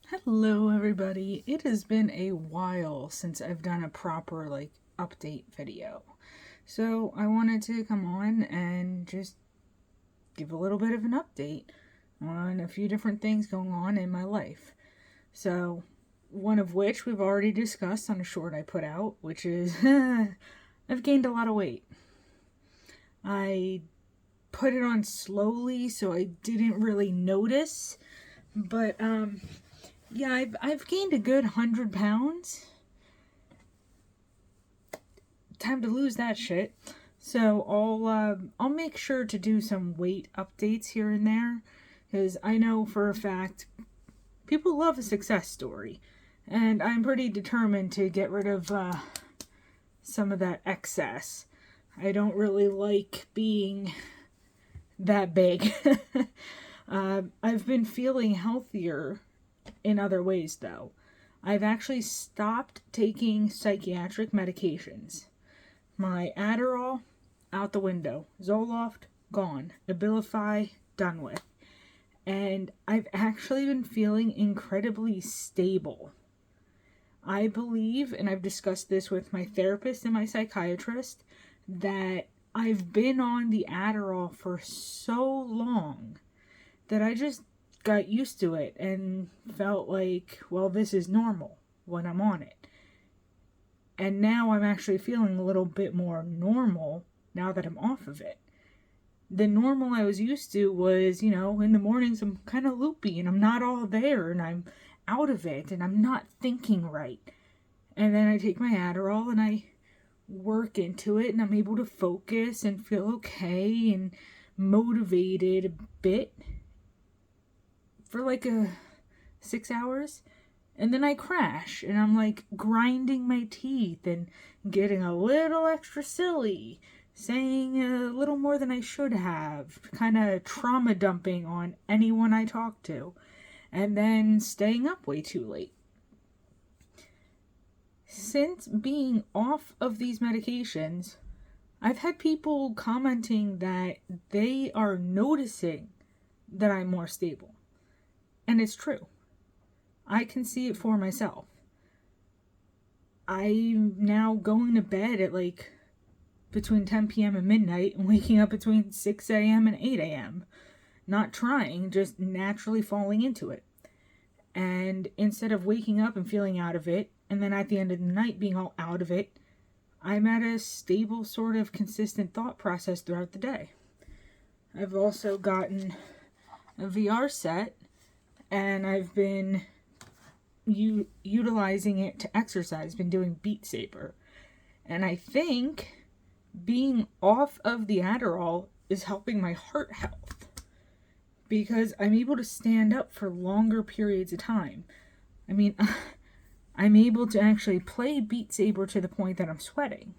Hello everybody. It has been a while since I've done a proper update video. So I wanted to come on and just give a little bit of an update on a few different things going on in my life. So one of which we've already discussed on a short I put out, which is I've gained a lot of weight. I put it on slowly so I didn't really notice, but yeah, I've gained a good 100 pounds. Time to lose that shit. So I'll make sure to do some weight updates here and there, because I know for a fact people love a success story, and I'm pretty determined to get rid of some of that excess. I don't really like being that big. I've been feeling healthier in other ways, though. I've actually stopped taking psychiatric medications. My Adderall, out the window. Zoloft, gone. Abilify, done with. And I've actually been feeling incredibly stable. I believe, and I've discussed this with my therapist and my psychiatrist, that I've been on the Adderall for so long that I just got used to it and felt like, well, this is normal when I'm on it. And now I'm actually feeling a little bit more normal now that I'm off of it. The normal I was used to was, in the mornings I'm kind of loopy and I'm not all there and I'm out of it and I'm not thinking right. And then I take my Adderall and I work into it and I'm able to focus and feel okay and motivated a bit for 6 hours. And then I crash and I'm grinding my teeth and getting a little extra silly, saying a little more than I should have, kind of trauma dumping on anyone I talk to, and then staying up way too late. Since being off of these medications, I've had people commenting that they are noticing that I'm more stable. And it's true. I can see it for myself. I'm now going to bed at between 10 p.m. and midnight and waking up between 6 a.m. and 8 a.m. Not trying, just naturally falling into it. And instead of waking up and feeling out of it, and then at the end of the night being all out of it, I'm at a stable, sort of consistent thought process throughout the day. I've also gotten a VR set, and I've been utilizing it to exercise, been doing Beat Saber. And I think being off of the Adderall is helping my heart health, because I'm able to stand up for longer periods of time. I mean, I'm able to actually play Beat Saber to the point that I'm sweating.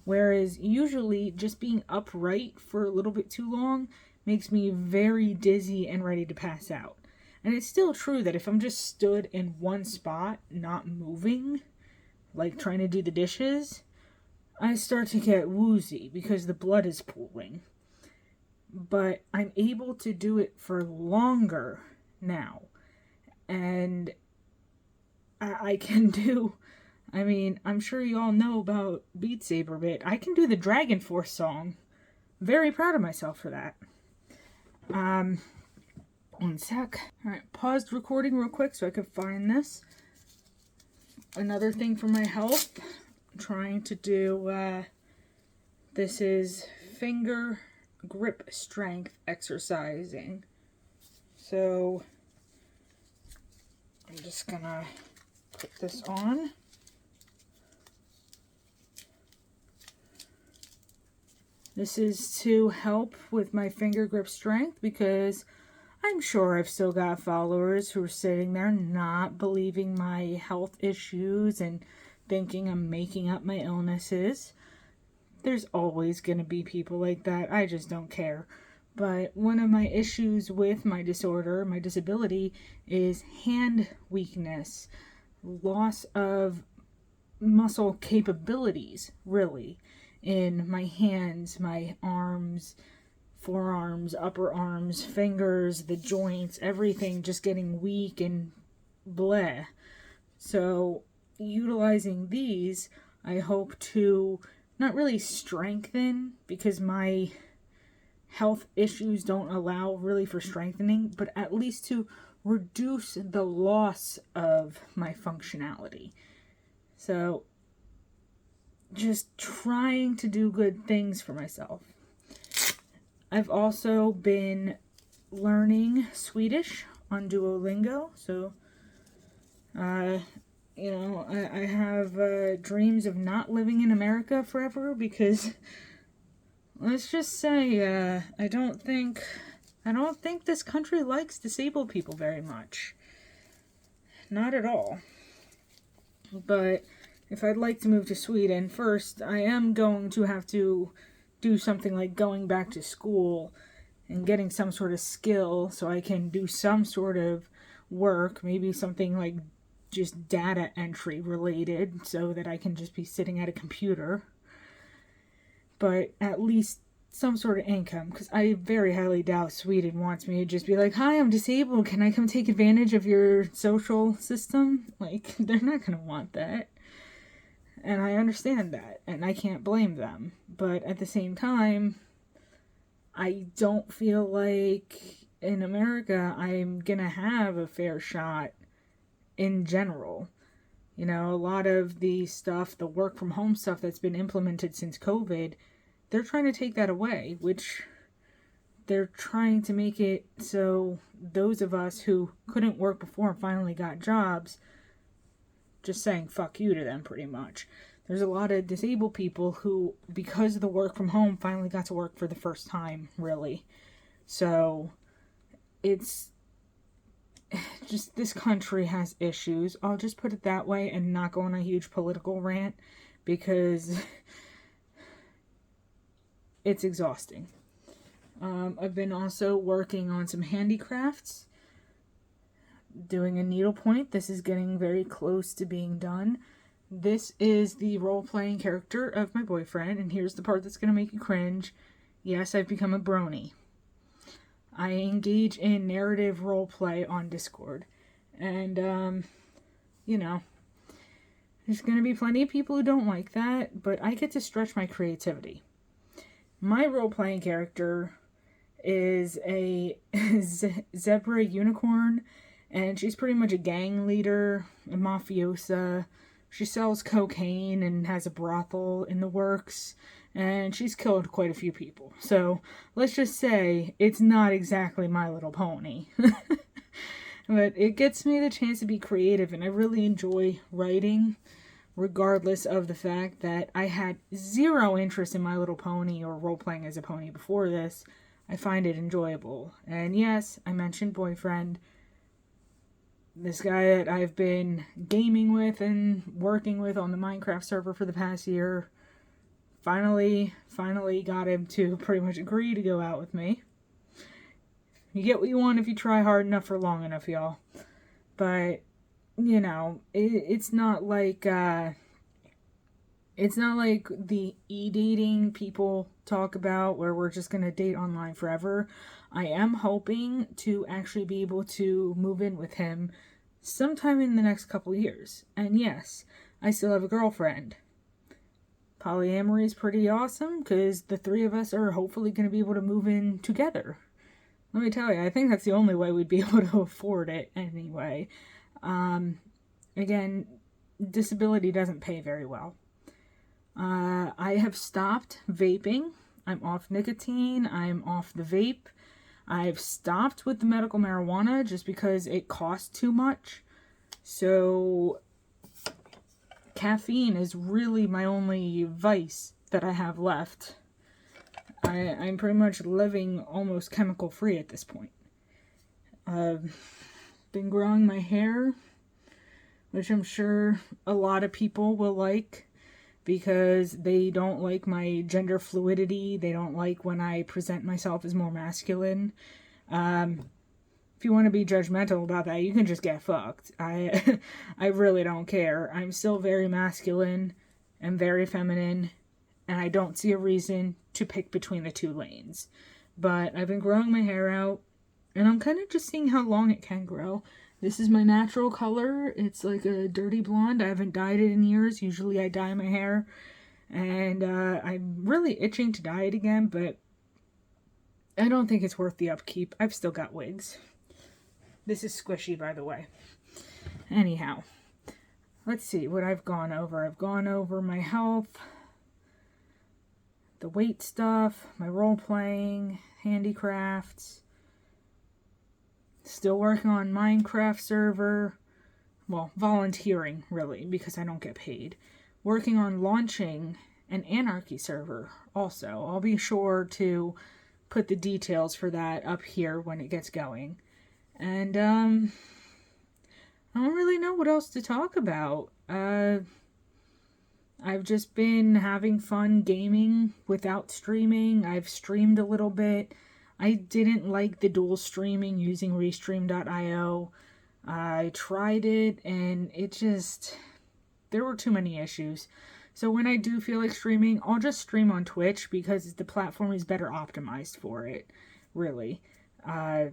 Whereas usually just being upright for a little bit too long makes me very dizzy and ready to pass out. And it's still true that if I'm just stood in one spot, not moving, like trying to do the dishes, I start to get woozy because the blood is pooling. But I'm able to do it for longer now. And I can do, I'm sure you all know about Beat Saber bit. I can do the Dragon Force song. Very proud of myself for that. One sec. Alright, paused recording real quick so I could find this. Another thing for my health, I'm trying to do, this is finger grip strength exercising. So, I'm just gonna put this on. This is to help with my finger grip strength because I'm sure I've still got followers who are sitting there not believing my health issues and thinking I'm making up my illnesses. There's always going to be people like that. I just don't care. But one of my issues with my disorder, my disability, is hand weakness, loss of muscle capabilities, really, in my hands, my arms, forearms, upper arms, fingers, the joints, everything just getting weak and bleh. So, utilizing these, I hope to not really strengthen, because my health issues don't allow really for strengthening, but at least to reduce the loss of my functionality. So, just trying to do good things for myself. I've also been learning Swedish on Duolingo, so I have dreams of not living in America forever, because let's just say I don't think this country likes disabled people very much. Not at all. But if I'd like to move to Sweden, first I am going to have to do something like going back to school and getting some sort of skill so I can do some sort of work, maybe something like just data entry related, so that I can just be sitting at a computer. But at least some sort of income, because I very highly doubt Sweden wants me to just be like, hi, I'm disabled, can I come take advantage of your social system? Like, they're not going to want that. And I understand that, and I can't blame them. But at the same time, I don't feel like in America I'm going to have a fair shot in general. You know, a lot of the stuff, the work from home stuff that's been implemented since COVID, they're trying to take that away, which they're trying to make it so those of us who couldn't work before and finally got jobs, just saying fuck you to them pretty much. There's a lot of disabled people who, because of the work from home, finally got to work for the first time, really. So, it's just, this country has issues. I'll just put it that way and not go on a huge political rant, because it's exhausting. I've been also working on some handicrafts, doing a needlepoint. This is getting very close to being done. This is the role-playing character of my boyfriend, and here's the part that's going to make you cringe. Yes, I've become a brony. I engage in narrative roleplay on Discord, and, there's going to be plenty of people who don't like that, but I get to stretch my creativity. My role-playing character is a zebra unicorn, and she's pretty much a gang leader, a mafiosa. She sells cocaine and has a brothel in the works, and she's killed quite a few people. So let's just say it's not exactly My Little Pony. But it gets me the chance to be creative, and I really enjoy writing, regardless of the fact that I had zero interest in My Little Pony or role-playing as a pony before this. I find it enjoyable. And yes, I mentioned boyfriend. This guy that I've been gaming with and working with on the Minecraft server for the past year, finally got him to pretty much agree to go out with me. You get what you want if you try hard enough for long enough, y'all. But, it's not like the e-dating people talk about, where we're just going to date online forever. I am hoping to actually be able to move in with him sometime in the next couple years. And yes, I still have a girlfriend. Polyamory is pretty awesome, because the three of us are hopefully going to be able to move in together. Let me tell you, I think that's the only way we'd be able to afford it anyway. Again, disability doesn't pay very well. I have stopped vaping. I'm off nicotine. I'm off the vape. I've stopped with the medical marijuana just because it costs too much. So, caffeine is really my only vice that I have left. I'm pretty much living almost chemical free at this point. I've been growing my hair, which I'm sure a lot of people will like, because they don't like my gender fluidity. They don't like when I present myself as more masculine. If you want to be judgmental about that, you can just get fucked. I really don't care. I'm still very masculine and very feminine, and I don't see a reason to pick between the two lanes. But I've been growing my hair out, and I'm kind of just seeing how long it can grow. This is my natural color. It's like a dirty blonde. I haven't dyed it in years. Usually I dye my hair. And I'm really itching to dye it again, but I don't think it's worth the upkeep. I've still got wigs. This is squishy, by the way. Anyhow, let's see what I've gone over. I've gone over my health, the weight stuff, my role-playing, handicrafts. Still working on Minecraft server. Well, volunteering, really, because I don't get paid. Working on launching an Anarchy server also. I'll be sure to put the details for that up here when it gets going. And, I don't really know what else to talk about. I've just been having fun gaming without streaming. I've streamed a little bit. I didn't like the dual streaming using Restream.io. I tried it and there were too many issues. So when I do feel like streaming, I'll just stream on Twitch because the platform is better optimized for it, really. I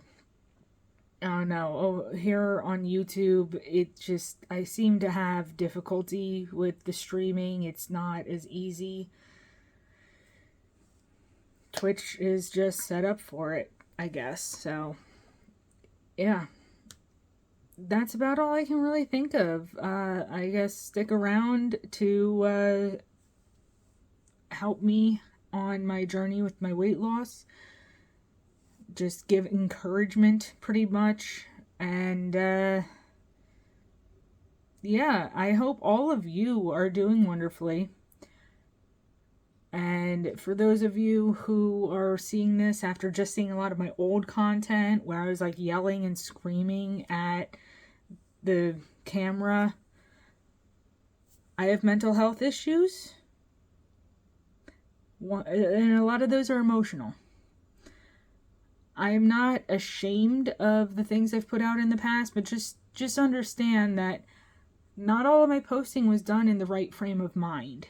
don't know. Here on YouTube, I seem to have difficulty with the streaming. It's not as easy. Twitch is just set up for it, I guess. So, yeah. That's about all I can really think of. I guess stick around to help me on my journey with my weight loss. Just give encouragement, pretty much. And, yeah, I hope all of you are doing wonderfully. And for those of you who are seeing this after just seeing a lot of my old content where I was like yelling and screaming at the camera, I have mental health issues. And a lot of those are emotional. I am not ashamed of the things I've put out in the past, but just understand that not all of my posting was done in the right frame of mind.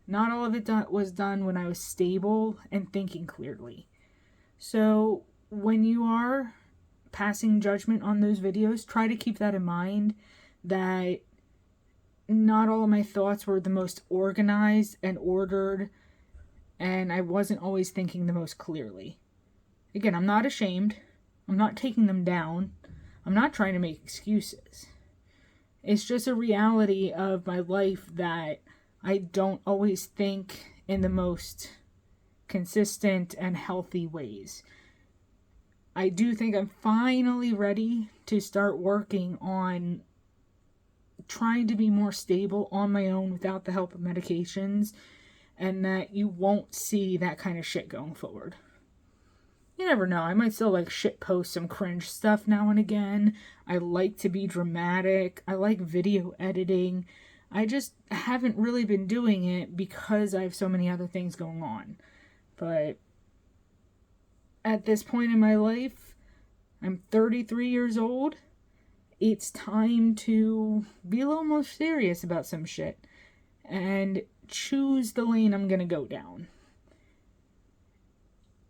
Not all of it was done when I was stable and thinking clearly. So when you are passing judgment on those videos, try to keep that in mind, that not all of my thoughts were the most organized and ordered, and I wasn't always thinking the most clearly. Again, I'm not ashamed. I'm not taking them down. I'm not trying to make excuses. It's just a reality of my life that I don't always think in the most consistent and healthy ways. I do think I'm finally ready to start working on trying to be more stable on my own without the help of medications, and that you won't see that kind of shit going forward. You never know. I might still shit post some cringe stuff now and again. I like to be dramatic. I like video editing. I just haven't really been doing it because I have so many other things going on. But at this point in my life, I'm 33 years old. It's time to be a little more serious about some shit and choose the lane I'm gonna go down.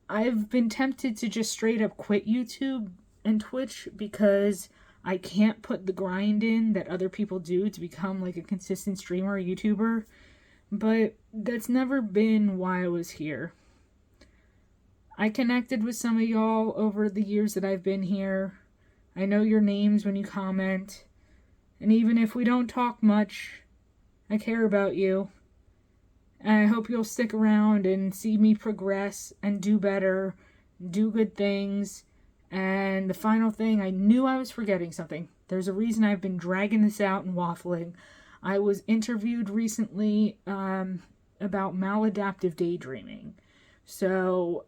I've been tempted to just straight up quit YouTube and Twitch because I can't put the grind in that other people do to become a consistent streamer or YouTuber, but that's never been why I was here. I connected with some of y'all over the years that I've been here. I know your names when you comment, and even if we don't talk much, I care about you. And I hope you'll stick around and see me progress and do better, do good things. And the final thing, I knew I was forgetting something. There's a reason I've been dragging this out and waffling. I was interviewed recently about maladaptive daydreaming. So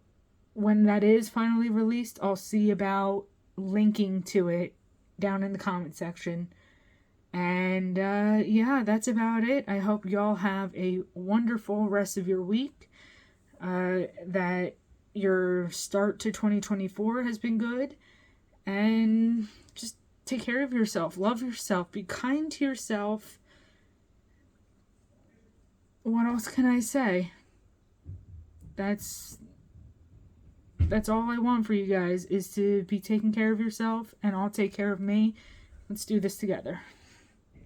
when that is finally released, I'll see about linking to it down in the comment section. And yeah, that's about it. I hope y'all have a wonderful rest of your week. That your start to 2024 has been good. And just take care of yourself. Love yourself. Be kind to yourself. What else can I say? That's That's all I want for you guys, is to be taking care of yourself, and I'll take care of me. Let's do this together.